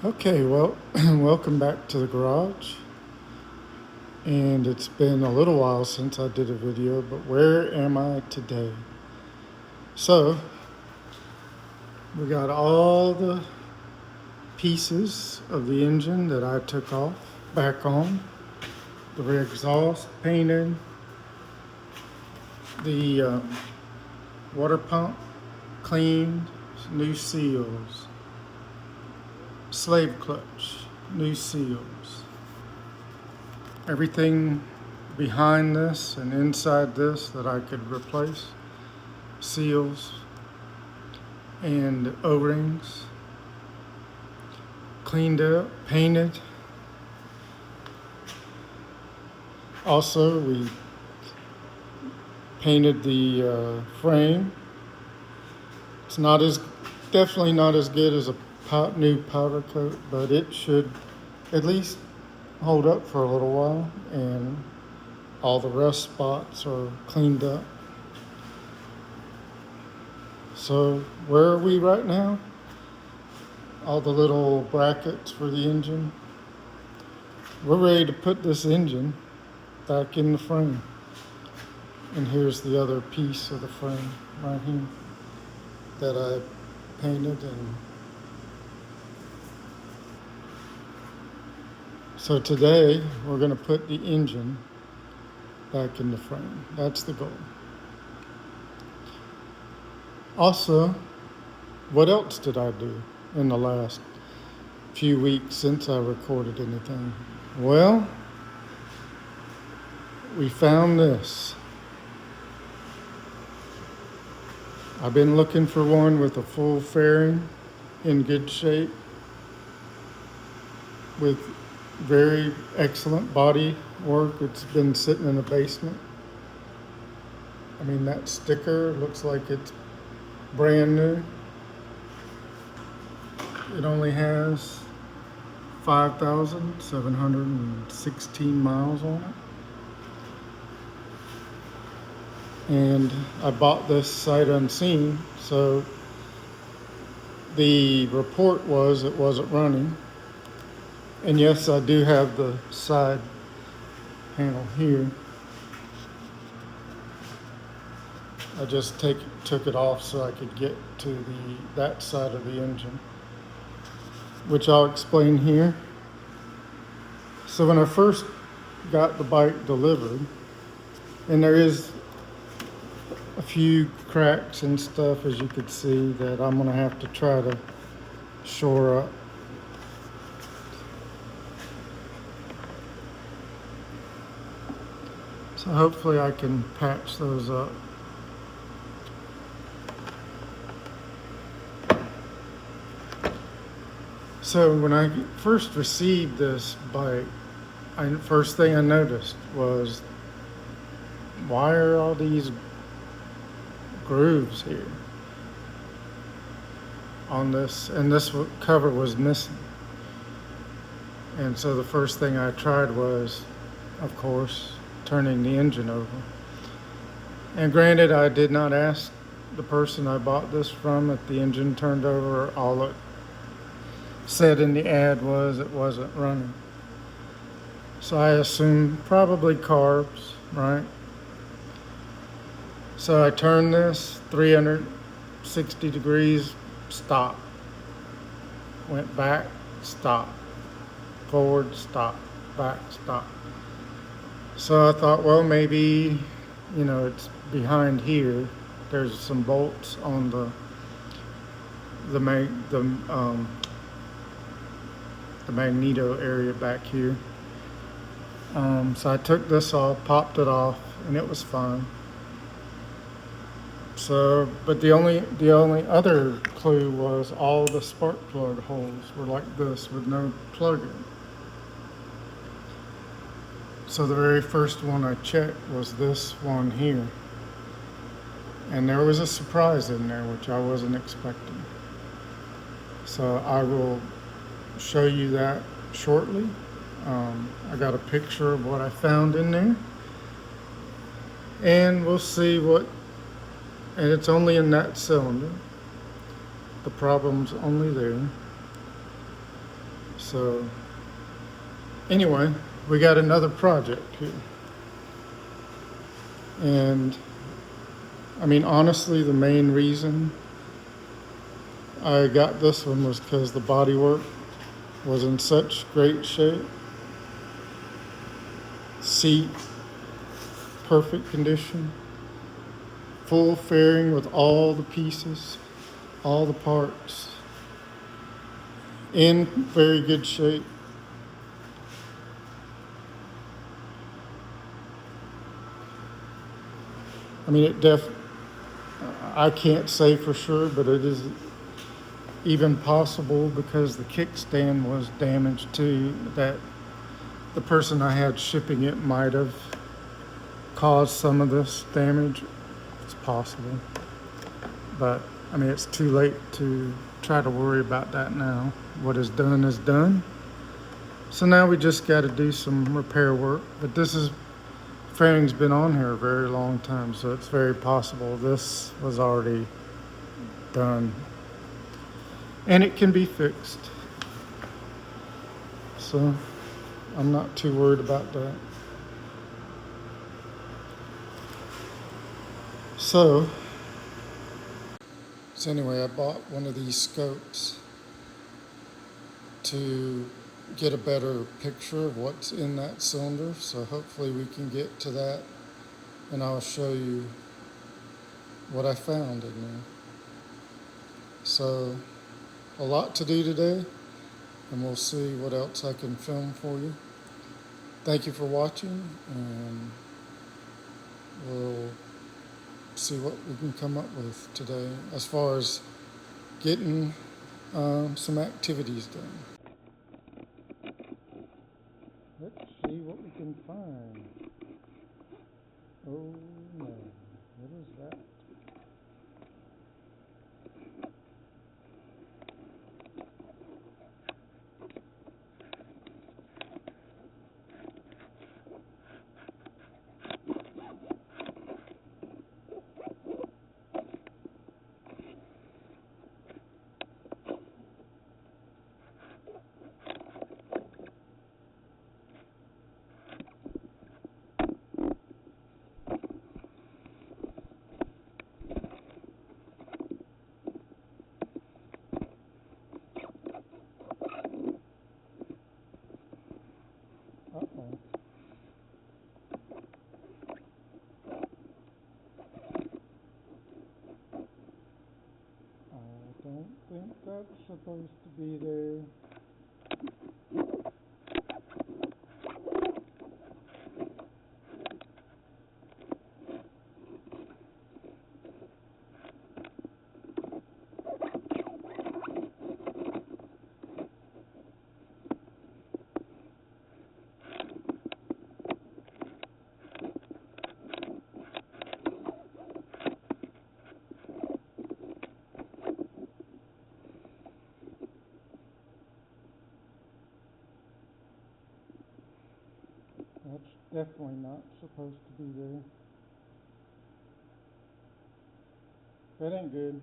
Okay, well, welcome back to the garage. And it's been a little while since I did a video, but where am I today? So, we got all the pieces of the engine that I took off back on. The rear exhaust painted, the water pump cleaned, new seals, slave clutch, new seals. Everything behind this and inside this that I could replace, seals and O-rings, cleaned up, painted. Also, we painted the frame. It's definitely not as good as a new powder coat, but it should at least hold up for a little while, and all the rust spots are cleaned up. So where are we right now? All the little brackets for the engine. We're ready to put this engine back in the frame. And here's the other piece of the frame right here that I painted. And so today we're going to put the engine back in the frame. That's the goal. Also, what else did I do in the last few weeks since I recorded anything? Well, we found this. I've been looking for one with a full fairing in good shape with very excellent body work. It's been sitting in the basement. I mean, that sticker looks like it's brand new. It only has 5,716 miles on it. And I bought this sight unseen, so the report was it wasn't running. And yes, I do have the side panel here. I just took it off so I could get to that side of the engine, which I'll explain here. So when I first got the bike delivered, and there is a few cracks and stuff, as you could see, that I'm gonna have to try to shore up. So hopefully I can patch those up. So when I first received this bike, first thing I noticed was, why are all these grooves here on this? And this cover was missing. And so the first thing I tried was, of course, turning the engine over. And granted, I did not ask the person I bought this from if the engine turned over. All it said in the ad was it wasn't running. So I assumed probably carbs, right? So I turned this 360 degrees, stop. Went back, stop. Forward, stop. Back, stop. So I thought, well, maybe, it's behind here. There's some bolts on the magneto area back here. So I took this off, popped it off, and it was fine. So, but the only other clue was all the spark plug holes were like this with no plug in. So the very first one I checked was this one here. And there was a surprise in there, which I wasn't expecting. So I will show you that shortly. I got a picture of what I found in there. And we'll see and it's only in that cylinder. The problem's only there. So anyway, we got another project here. And I mean, honestly, the main reason I got this one was because the bodywork was in such great shape. Seat, perfect condition. Full fairing with all the pieces, all the parts. In very good shape. I mean, I can't say for sure, but it is even possible because the kickstand was damaged too, that the person I had shipping it might have caused some of this damage. It's possible. But I mean, it's too late to try to worry about that now. What is done is done. So now we just got to do some repair work. But fairing's been on here a very long time, so it's very possible this was already done. And it can be fixed. So I'm not too worried about that. So anyway, I bought one of these scopes to get a better picture of what's in that cylinder. So hopefully we can get to that and I'll show you what I found in there. So a lot to do today, and we'll see what else I can film for you. Thank you for watching, and we'll see what we can come up with today as far as getting some activities done. Let's see what we can find. Oh no, what is that? Uh-oh. I don't think that's supposed to be there. That's definitely not supposed to be there. That ain't good.